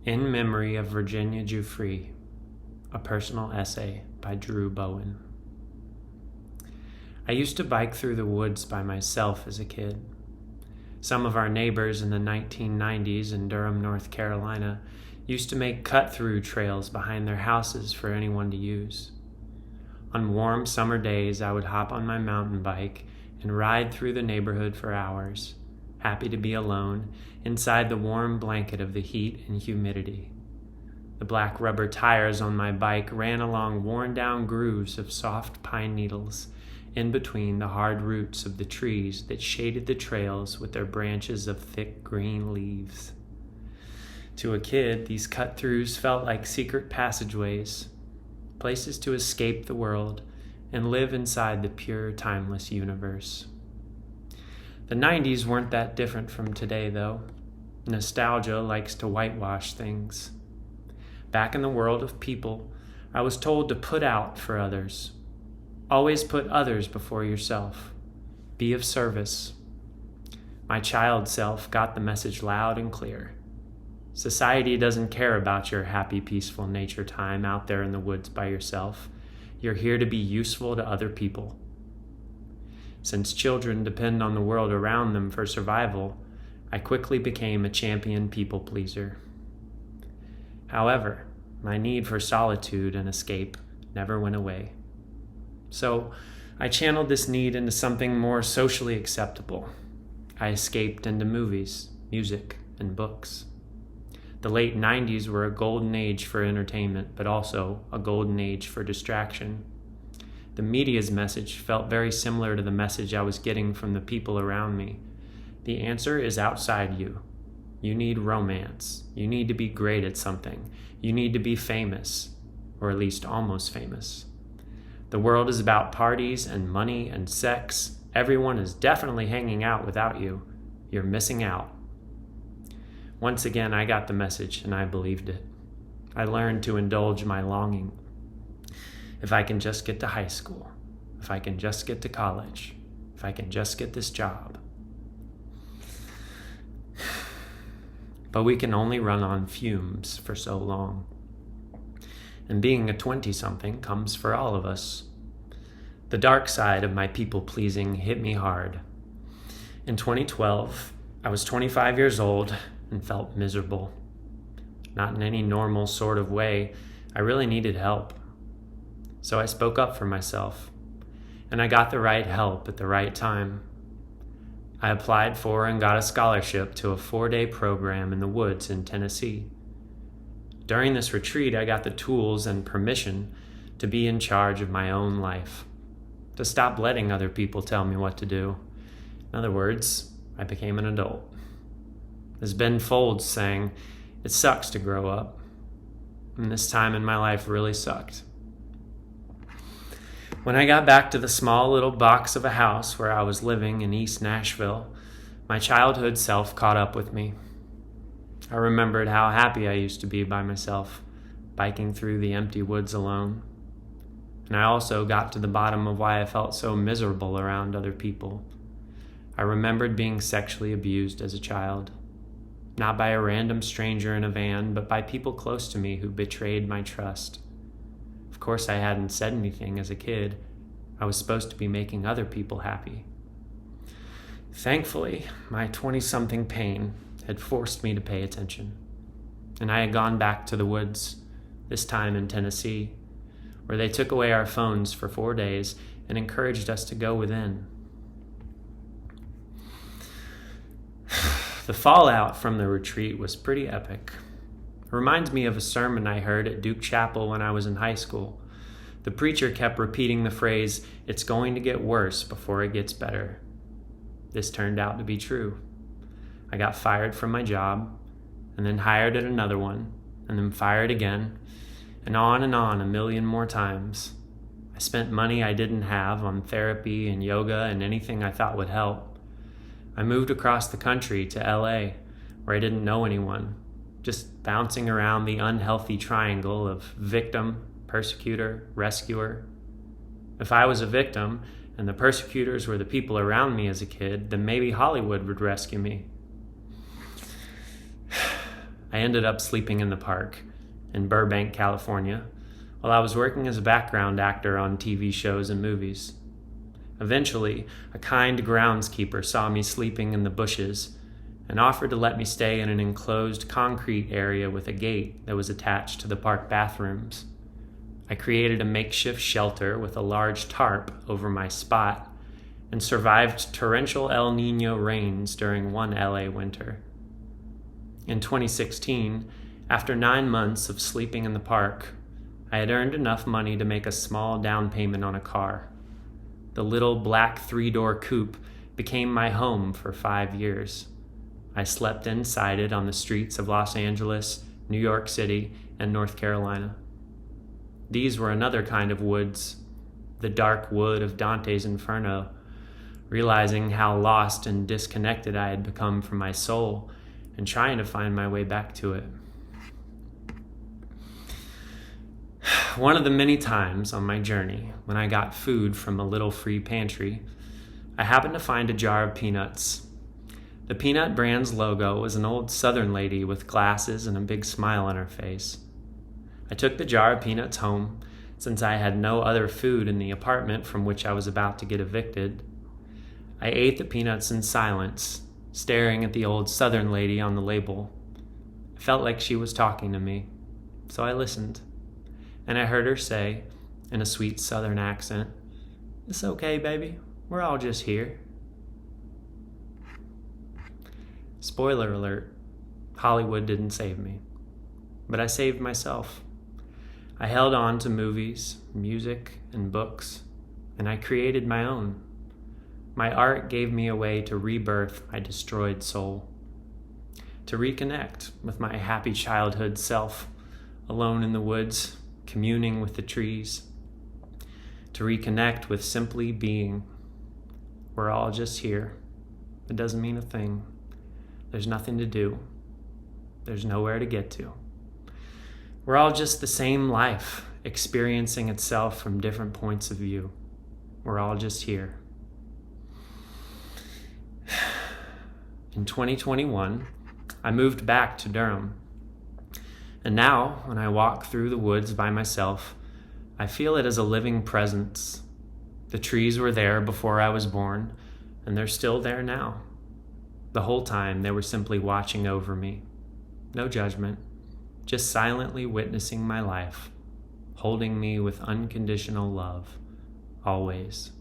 In Memory of Virginia Giuffre, a personal essay by Bowen. I used to bike through the woods by myself as a kid. Some of our neighbors in the 1990s in Durham, North Carolina, used to make cut-through trails behind their houses for anyone to use. On warm summer days, I would hop on my mountain bike and ride through the neighborhood for hours, happy to be alone, inside the warm blanket of the heat and humidity. The black rubber tires on my bike ran along worn-down grooves of soft pine needles, in between the hard roots of the trees that shaded the trails with their branches of thick green leaves. To a kid, these cut-throughs felt like secret passageways, places to escape the world and live inside the pure, timeless universe. The 90s weren't that different from today, though. Nostalgia likes to whitewash things. Back in the world of people, I was told to put out for others. Always put others before yourself. Be of service. My child self got the message loud and clear. Society doesn't care about your happy, peaceful nature time out there in the woods by yourself. You're here to be useful to other people. Since children depend on the world around them for survival, I quickly became a champion people pleaser. However, my need for solitude and escape never went away. So I channeled this need into something more socially acceptable. I escaped into movies, music, and books. The late 90s were a golden age for entertainment, but also a golden age for distraction. The media's message felt very similar to the message I was getting from the people around me. The answer is outside you. You need romance. You need to be great at something. You need to be famous, or at least almost famous. The world is about parties and money and sex. Everyone is definitely hanging out without you. You're missing out. Once again, I got the message and I believed it. I learned to indulge my longing. If I can just get to high school, if I can just get to college, if I can just get this job. But we can only run on fumes for so long. And being a 20-something comes for all of us. The dark side of my people-pleasing hit me hard. In 2012, I was 25 years old and felt miserable. Not in any normal sort of way. I really needed help. So I spoke up for myself, and I got the right help at the right time. I applied for and got a scholarship to a 4-day program in the woods in Tennessee. During this retreat, I got the tools and permission to be in charge of my own life, to stop letting other people tell me what to do. In other words, I became an adult. As Ben Folds sang, it sucks to grow up, and this time in my life really sucked. When I got back to the small little box of a house where I was living in East Nashville, my childhood self caught up with me. I remembered how happy I used to be by myself, biking through the empty woods alone. And I also got to the bottom of why I felt so miserable around other people. I remembered being sexually abused as a child. Not by a random stranger in a van, but by people close to me who betrayed my trust. Of course, I hadn't said anything as a kid. I was supposed to be making other people happy. Thankfully, my 20-something pain had forced me to pay attention, and I had gone back to the woods, this time in Tennessee, where they took away our phones for 4 days and encouraged us to go within. The fallout from the retreat was pretty epic. It reminds me of a sermon I heard at Duke Chapel when I was in high school. The preacher kept repeating the phrase, "It's going to get worse before it gets better." This turned out to be true. I got fired from my job, and then hired at another one, and then fired again, and on a million more times. I spent money I didn't have on therapy and yoga and anything I thought would help. I moved across the country to LA, where I didn't know anyone, just bouncing around the unhealthy triangle of victim, persecutor, rescuer. If I was a victim, and the persecutors were the people around me as a kid, then maybe Hollywood would rescue me. I I ended up sleeping in the park in Burbank, California, while I was working as a background actor on TV shows and movies. Eventually, a kind groundskeeper saw me sleeping in the bushes and offered to let me stay in an enclosed concrete area with a gate that was attached to the park bathrooms. I created a makeshift shelter with a large tarp over my spot and survived torrential El Niño rains during one LA winter. In 2016, after 9 months of sleeping in the park, I had earned enough money to make a small down payment on a car. The little black 3-door coupe became my home for 5 years. I slept inside it on the streets of Los Angeles, New York City, and North Carolina. These were another kind of woods, the dark wood of Dante's Inferno. Realizing how lost and disconnected I had become from my soul and trying to find my way back to it. One of the many times on my journey when I got food from a little free pantry, I happened to find a jar of peanuts. The Peanut brand's logo was an old Southern lady with glasses and a big smile on her face. I took the jar of peanuts home since I had no other food in the apartment from which I was about to get evicted. I ate the peanuts in silence, staring at the old Southern lady on the label. I felt like she was talking to me, so I listened. And I heard her say, in a sweet Southern accent, "It's okay, baby. We're all just here." Spoiler alert, Hollywood didn't save me, but I saved myself. I held on to movies, music, and books, and I created my own. My art gave me a way to rebirth my destroyed soul, to reconnect with my happy childhood self, alone in the woods, communing with the trees, to reconnect with simply being. We're all just here. It doesn't mean a thing. There's nothing to do. There's nowhere to get to. We're all just the same life, experiencing itself from different points of view. We're all just here. In 2021, I moved back to Durham. And now, when I walk through the woods by myself, I feel it as a living presence. The trees were there before I was born, and they're still there now. The whole time, they were simply watching over me. No judgment, just silently witnessing my life, holding me with unconditional love, always.